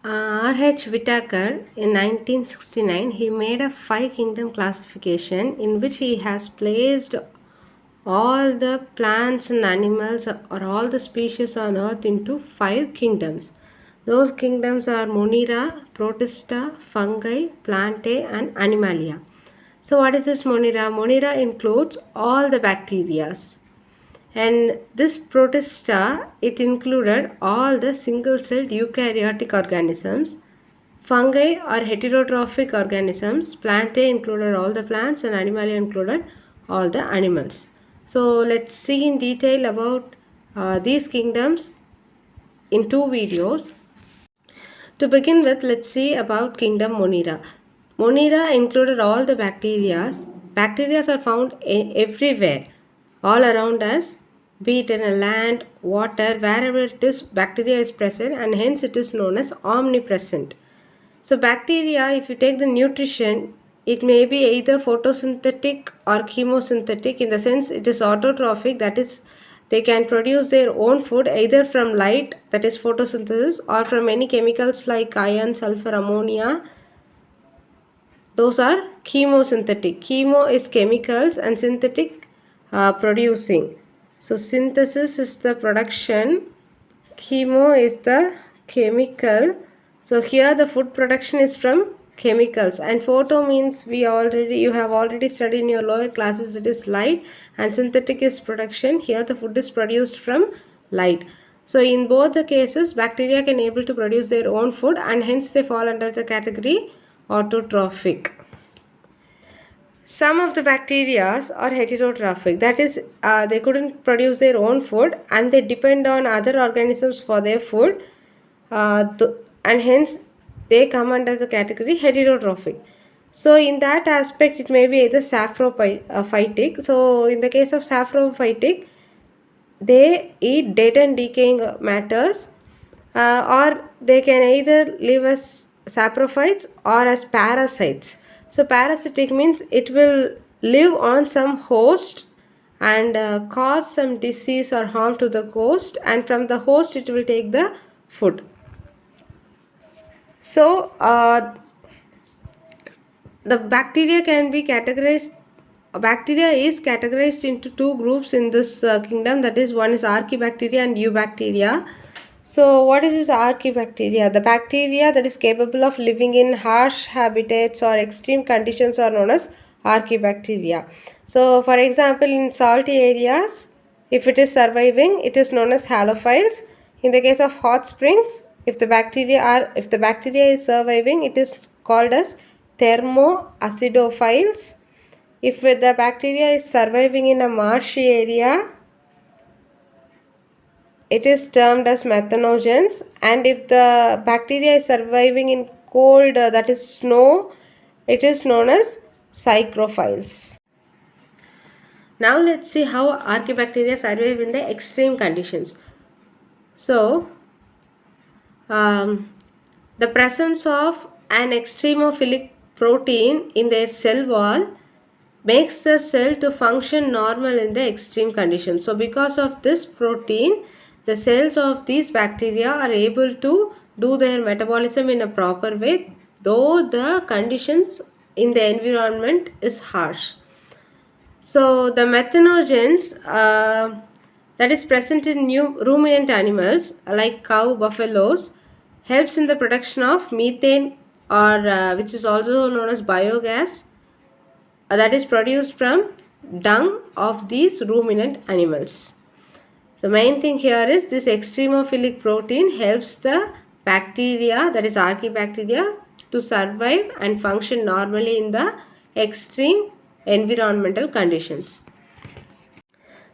R.H. Whittaker in 1969 he made a 5-kingdom classification in which he has placed all the plants and animals or all the species on earth into 5 kingdoms. Those kingdoms are Monera, Protista, Fungi, Plantae and Animalia. So what is this Monera? Monera includes all the bacteria. And this Protista, it included all the single-celled eukaryotic organisms. Fungi are heterotrophic organisms. Plantae included all the plants and Animalia included all the animals. So let's see in detail about these kingdoms in 2 videos. To begin with, let's see about kingdom Monera. Monera included all the bacteria. Bacteria are found everywhere, all around us, be it in a land, water, wherever it is, bacteria is present, and hence it is known as omnipresent. So bacteria, if you take the nutrition, it may be either photosynthetic or chemosynthetic, in the sense it is autotrophic, that is they can produce their own food either from light, that is photosynthesis, or from any chemicals like iron, sulfur, ammonia. Those are chemosynthetic. Chemo is chemicals and synthetic producing. So synthesis is the production, chemo is the chemical. So here the food production is from chemicals, and photo means you have already studied in your lower classes, it is light, and synthetic is production. Here the food is produced from light. So in both the cases bacteria can able to produce their own food, and hence they fall under the category autotrophic. Some of the bacteria are heterotrophic, that is they couldn't produce their own food and they depend on other organisms for their food, and hence they come under the category heterotrophic. So in that aspect it may be either saprophytic. So in the case of saprophytic, they eat dead and decaying matters, or they can either live as saprophytes or as parasites. So parasitic means it will live on some host and cause some disease or harm to the host, and from the host it will take the food. So the bacteria can be categorized. Bacteria is categorized into 2 groups in this kingdom, that is one is archaebacteria and eubacteria. So what is this archaebacteria? The bacteria that is capable of living in harsh habitats or extreme conditions are known as archaebacteria. So for example, in salty areas, if it is surviving, it is known as halophiles. In the case of hot springs, if the bacteria is surviving, it is called as thermoacidophiles. If the bacteria is surviving in a marshy area, it is termed as methanogens, and if the bacteria is surviving in cold, that is snow, it is known as psychrophiles. Now let's see how archaebacteria survive in the extreme conditions. So the presence of an extremophilic protein in their cell wall makes the cell to function normal in the extreme conditions. So because of this protein, the cells of these bacteria are able to do their metabolism in a proper way, though the conditions in the environment is harsh. So the methanogens that is present in ruminant animals like cow, buffaloes, helps in the production of methane, or which is also known as biogas, that is produced from dung of these ruminant animals. The main thing here is this extremophilic protein helps the bacteria, that is archaebacteria, to survive and function normally in the extreme environmental conditions.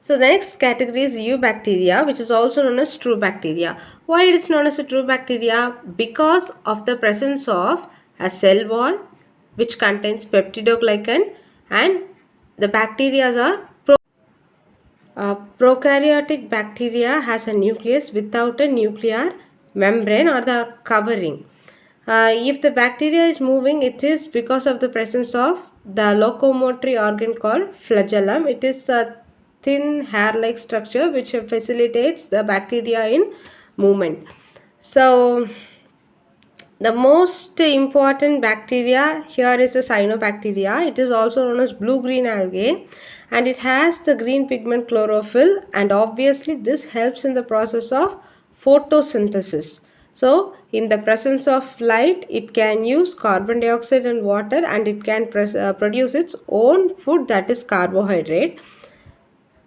So the next category is eubacteria, which is also known as true bacteria. Why it is known as a true bacteria? Because of the presence of a cell wall which contains peptidoglycan, and the bacteria are prokaryotic bacteria has a nucleus without a nuclear membrane or the covering. If the bacteria is moving, it is because of the presence of the locomotory organ called flagellum. It is a thin hair-like structure which facilitates the bacteria in movement. So The most important bacteria here is the cyanobacteria. It is also known as blue-green algae, and it has the green pigment chlorophyll, and obviously this helps in the process of photosynthesis. So in the presence of light, it can use carbon dioxide and water, and it can produce its own food, that is carbohydrate,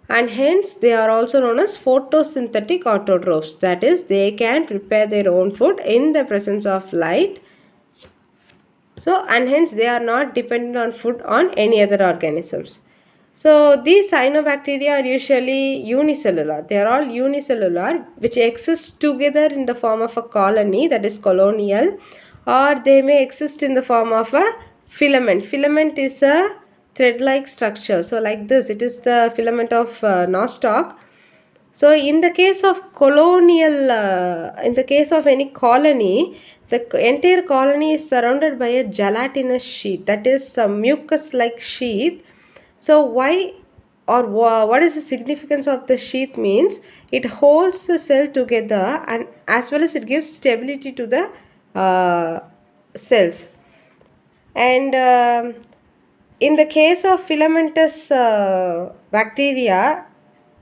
and hence they are also known as photosynthetic autotrophs, that is they can prepare their own food in the presence of light. So and hence they are not dependent on food on any other organisms. So these cyanobacteria are usually unicellular. They are all unicellular, which exist together in the form of a colony, that is colonial, or they may exist in the form of a filament. Filament is a thread-like structure. So like this, it is the filament of nostoc. So in the case of in the case of any colony, the entire colony is surrounded by a gelatinous sheath, that is a mucus-like sheath. So why or what is the significance of the sheath means it holds the cell together, and as well as it gives stability to the cells. And in the case of filamentous bacteria,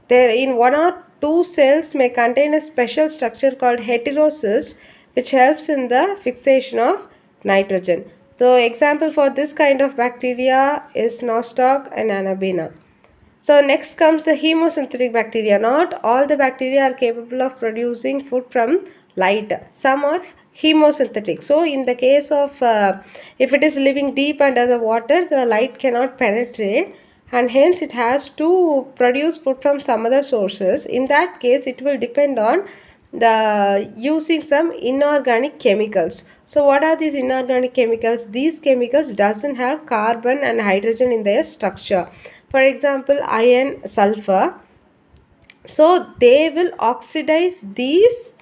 there in one or two cells may contain a special structure called heterocyst, which helps in the fixation of nitrogen. So example for this kind of bacteria is nostoc and Anabaena. So next comes the chemosynthetic bacteria. Not all the bacteria are capable of producing food from light. Some are chemosynthetic. So in the case of if it is living deep under the water, the light cannot penetrate, and hence it has to produce food from some other sources. In that case, it will depend on the using some inorganic chemicals. So what are these inorganic chemicals? These chemicals doesn't have carbon and hydrogen in their structure. For example, iron, sulfur. So they will oxidize these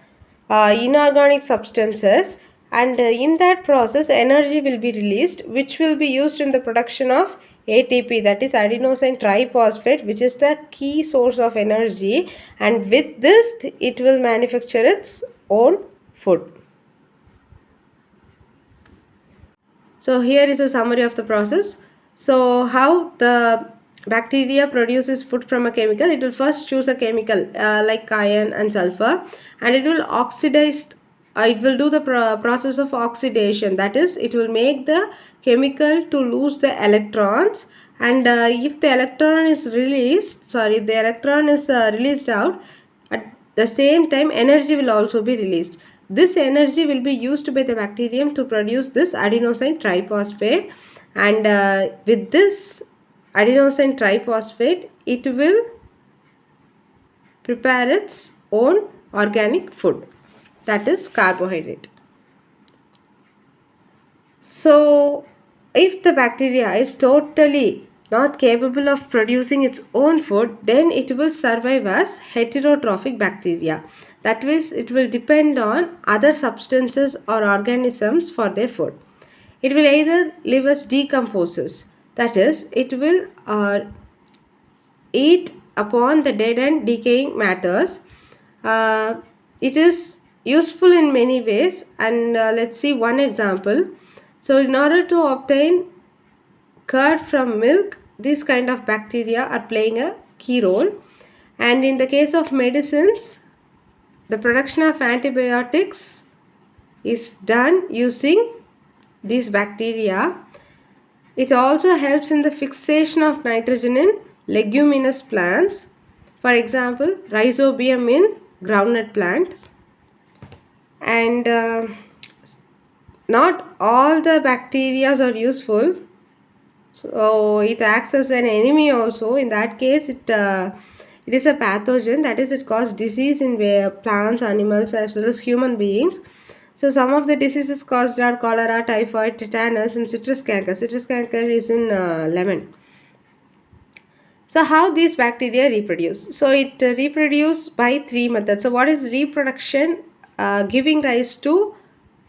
inorganic substances, and in that process energy will be released, which will be used in the production of ATP, that is adenosine triphosphate, which is the key source of energy, and with this it will manufacture its own food. So here is a summary of the process. So how the bacteria produces food from a chemical? It will first choose a chemical like iron and sulfur, and it will oxidize. It will do the process of oxidation, that is it will make the chemical to lose the electrons, and if the electron is released out, at the same time energy will also be released. This energy will be used by the bacterium to produce this adenosine triphosphate, and with this adenosine triphosphate it will prepare its own organic food, that is carbohydrate. So if the bacteria is totally not capable of producing its own food, then it will survive as heterotrophic bacteria. That means it will depend on other substances or organisms for their food. It will either live as decomposers, that is it will eat upon the dead and decaying matters. It is useful in many ways, and let's see one example. So in order to obtain curd from milk, these kind of bacteria are playing a key role, and in the case of medicines, the production of antibiotics is done using these bacteria. It also helps in the fixation of nitrogen in leguminous plants, for example rhizobium in groundnut plant. And not all the bacteria are useful, so it acts as an enemy also. In that case it is a pathogen, that is it causes disease in plants, animals as well as human beings. So some of the diseases caused are cholera, typhoid, tetanus, and citrus canker. Citrus canker is in lemon. So how these bacteria reproduce? So it reproduce by three methods. So what is reproduction? Giving rise to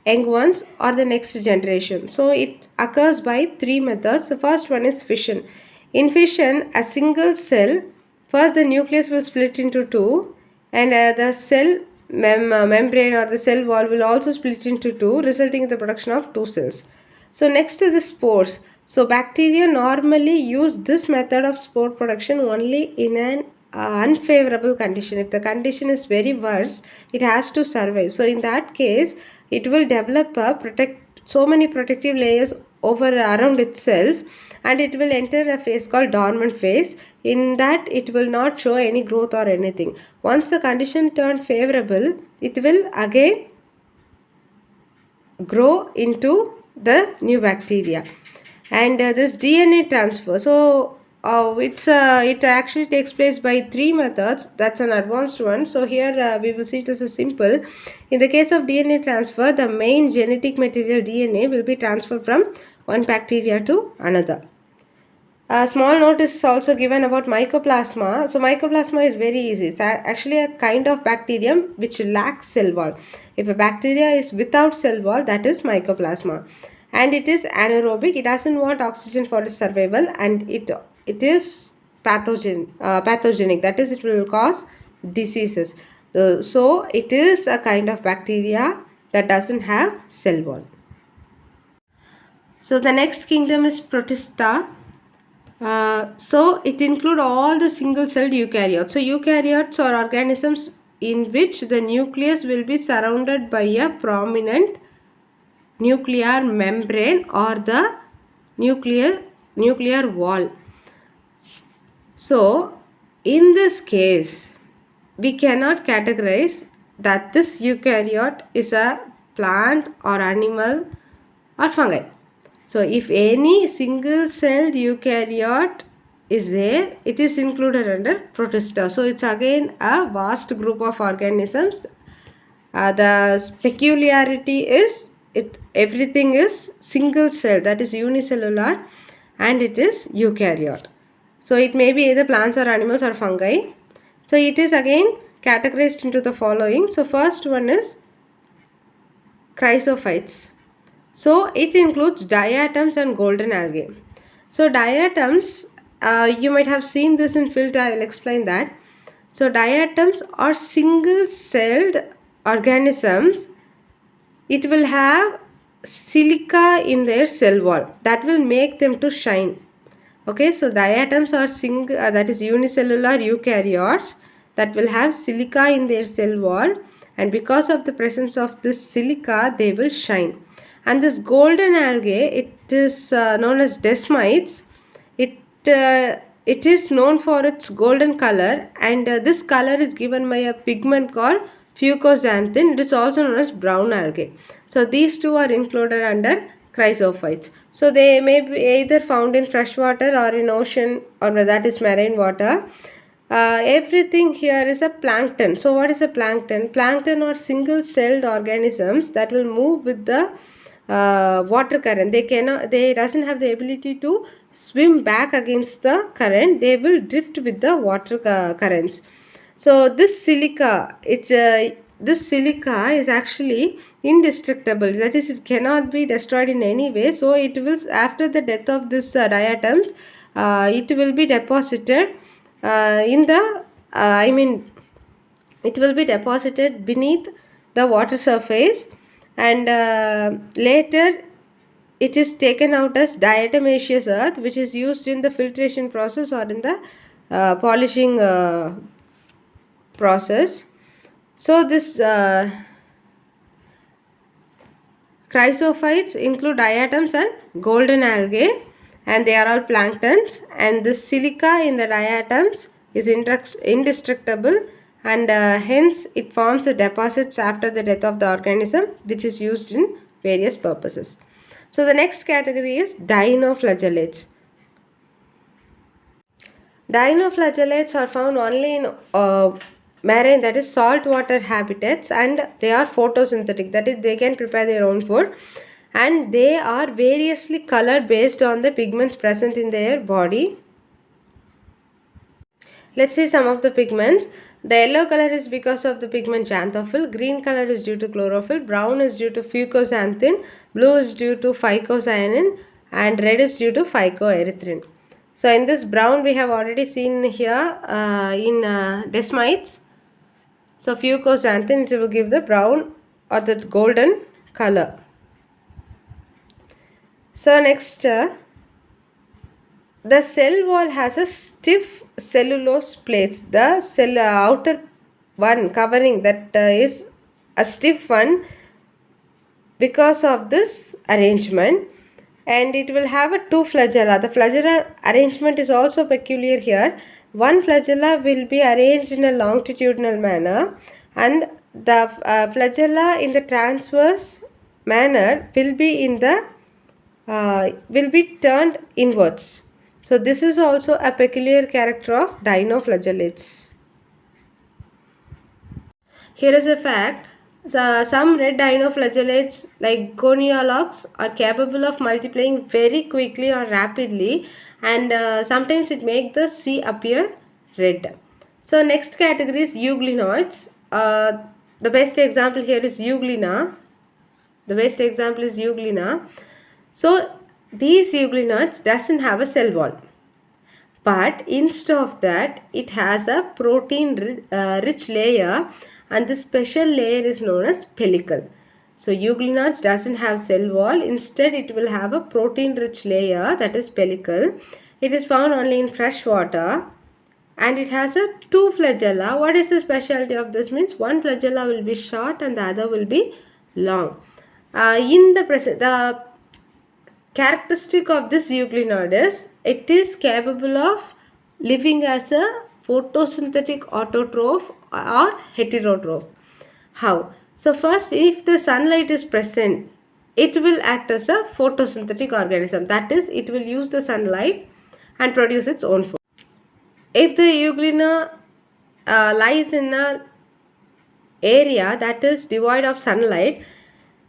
young ones or the next generation. So it occurs by three methods. The first one is fission. In fission, a single cell, first the nucleus will split into two, and the cell membrane or the cell wall will also split into two, resulting in the production of two cells. So next is the spores. So bacteria normally use this method of spore production only in an unfavorable condition. If the condition is very worse, it has to survive. So in that case, it will develop so many protective layers around itself, and it will enter a phase called dormant phase. In that, it will not show any growth or anything. Once the condition turns favorable, it will again grow into the new bacteria. And this DNA transfer, so it actually takes place by three methods. That's an advanced one. So here we will see it as a simple. In the case of DNA transfer, the main genetic material DNA will be transferred from one bacteria to another. A small note is also given about mycoplasma. So mycoplasma is very easy. It's actually a kind of bacterium which lacks cell wall. If a bacteria is without cell wall, that is mycoplasma. And it is anaerobic. It doesn't want oxygen for its survival, and it is pathogenic. That is, it will cause diseases. So it is a kind of bacteria that doesn't have cell wall. So the next kingdom is Protista. So it includes all the single-celled eukaryotes. So eukaryotes are organisms in which the nucleus will be surrounded by a prominent nuclear membrane or the nuclear wall. So in this case, we cannot categorize that this eukaryote is a plant or animal or fungi. So if any single-celled eukaryote is there, it is included under Protista. So it's again a vast group of organisms. The peculiarity is everything is single-celled, that is unicellular, and it is eukaryote. So it may be either plants or animals or fungi. So it is again categorized into the following. So first one is chrysophytes. So it includes diatoms and golden algae. So diatoms, you might have seen this in field. I will explain that. So diatoms are single-celled organisms. It will have silica in their cell wall that will make them to shine. Okay, so diatoms are that is unicellular eukaryotes that will have silica in their cell wall, and because of the presence of this silica, they will shine. And this golden algae, it is known as desmites. It is known for its golden color, and this color is given by a pigment called fucoxanthin. It is also known as brown algae. So these two are included under chrysophytes. So they may be either found in fresh water or in ocean, or that is marine water. Everything here is a plankton. So what is a plankton? Plankton are single-celled organisms that will move with the water current. They doesn't have the ability to swim back against the current. They will drift with the water currents. So this silica is actually indestructible. That is, it cannot be destroyed in any way. So it will, after the death of this diatoms, it will be deposited it will be deposited beneath the water surface, and later it is taken out as diatomaceous earth, which is used in the filtration process or in the polishing process. So this chrysophytes include diatoms and golden algae, and they are all planktons, and the silica in the diatoms is indestructible, and hence it forms deposits after the death of the organism, which is used in various purposes. So the next category is dinoflagellates. Dinoflagellates are found only in marine, that is saltwater habitats, and they are photosynthetic, that is they can prepare their own food, and they are variously colored based on the pigments present in their body. Let's see some of the pigments. The yellow color is because of the pigment xanthophyll, green color is due to chlorophyll, brown is due to fucoxanthin, blue is due to phycocyanin, and red is due to phycoerythrin. So in this brown we have already seen here in desmites. So fucoxanthin, it will give the brown or the golden color. So next, the cell wall has a stiff cellulose plates. The cell outer one covering that is a stiff one because of this arrangement, and it will have a two flagella. The flagella arrangement is also peculiar here. One flagella will be arranged in a longitudinal manner, and the flagella in the transverse manner will be turned inwards. So this is also a peculiar character of dinoflagellates. Here is a fact. Some red dinoflagellates like goniologs are capable of multiplying very quickly or rapidly, and sometimes it makes the sea appear red. So next category is euglenoids. The best example here is euglena. So these euglenoids doesn't have a cell wall, but instead of that it has a protein rich layer, and this special layer is known as pellicle. So euglenoids doesn't have cell wall, instead it will have a protein rich layer, that is pellicle. It is found only in fresh water, and it has a two flagella. What is the specialty of this? Means one flagella will be short and the other will be long. The characteristic of this euglenoid is it is capable of living as a photosynthetic autotroph or heterotroph. How? So first, if the sunlight is present, it will act as a photosynthetic organism. That is, it will use the sunlight and produce its own food. If the euglena lies in an area that is devoid of sunlight,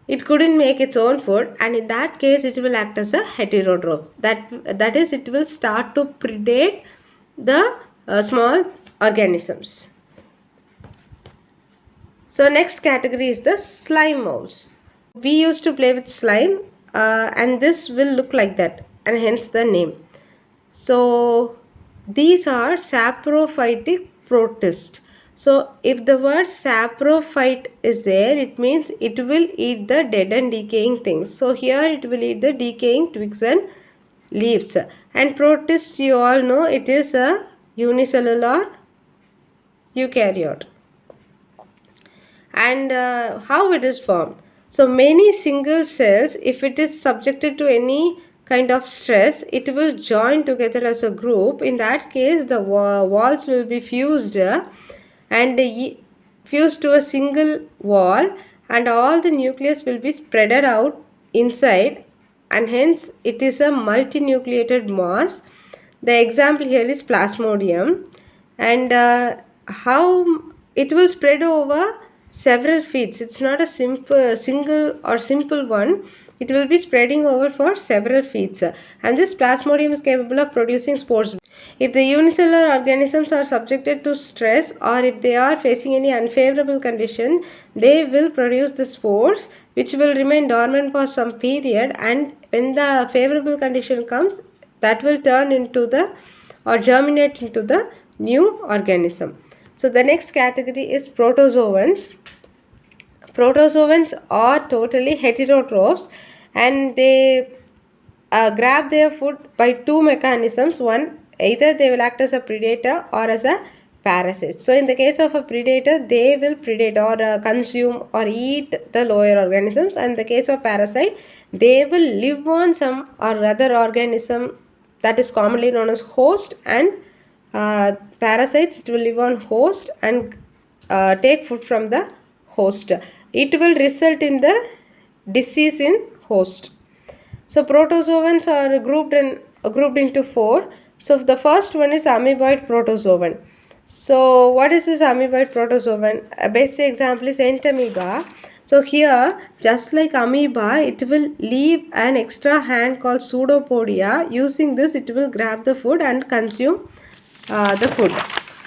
it couldn't make its own food, and in that case it will act as a heterotroph. That is, it will start to predate the small organisms. So next category is the slime molds. We used to play with slime, and this will look like that, and hence the name. So these are saprophytic protists. So if the word saprophyte is there, it means it will eat the dead and decaying things. So here it will eat the decaying twigs and leaves. And protist, you all know, it is a unicellular eukaryote. And how it is formed? So many single cells, if it is subjected to any kind of stress, it will join together as a group. In that case, the walls will be fused and fused to a single wall, and all the nucleus will be spread out inside, and hence it is a multinucleated mass. The example here is plasmodium, and how it will spread over several feet. It's not a single one. It will be spreading over for several feet, and this plasmodium is capable of producing spores. If the unicellular organisms are subjected to stress, or if they are facing any unfavorable condition, they will produce the spores, which will remain dormant for some period, and when the favorable condition comes, that will turn into the or germinate into the new organism. So the next category is protozoans. Protozoans are totally heterotrophs, and they grab their food by two mechanisms. One, either they will act as a predator or as a parasite. So in the case of a predator, they will predate or consume or eat the lower organisms, and in the case of parasite, they will live on some or other organism that is commonly known as host, and parasites, it will live on host and take food from the host. It will result in the disease in host. So protozoans are grouped into four. So the first one is amoeboid protozoan. So what is this amoeboid protozoan? A basic example is entamoeba. So here, just like amoeba, it will leave an extra hand called pseudopodia. Using this, it will grab the food and consume the food,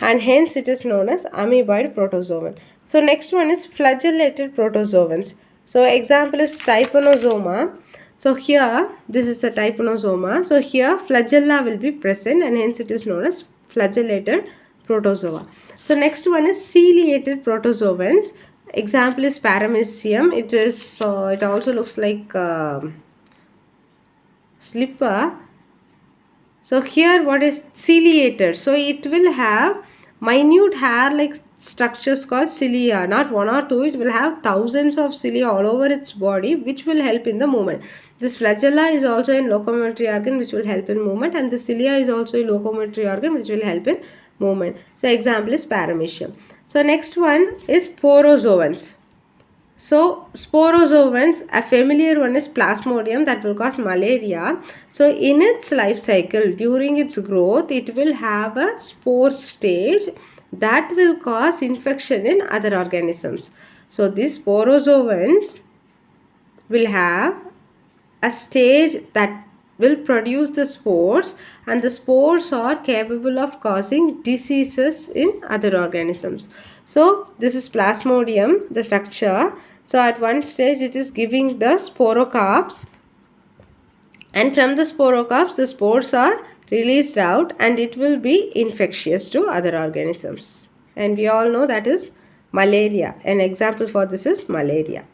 and hence it is known as amoeboid protozoan. So next one is flagellated protozoans. So example is trypanosoma. So here, this is the trypanosoma. So here flagella will be present, and hence it is known as flagellated protozoa. So next one is ciliated protozoans. Example is paramecium. It also looks like slipper. So here what is ciliated? So it will have minute hair like structures called cilia, not one or two. It will have thousands of cilia all over its body, which will help in the movement. This flagella is also in locomotory organ, which will help in movement, and the cilia is also a locomotory organ, which will help in movement. So example is paramecium. So next one is sporozoans. So sporozoans, a familiar one is plasmodium that will cause malaria. So in its life cycle, during its growth, it will have a spore stage that will cause infection in other organisms. So these sporozoans will have a stage that will produce the spores, and the spores are capable of causing diseases in other organisms. So this is plasmodium, the structure. So at one stage it is giving the sporocarps, and from the sporocarps the spores are released out and it will be infectious to other organisms. And we all know that is malaria. An example for this is malaria.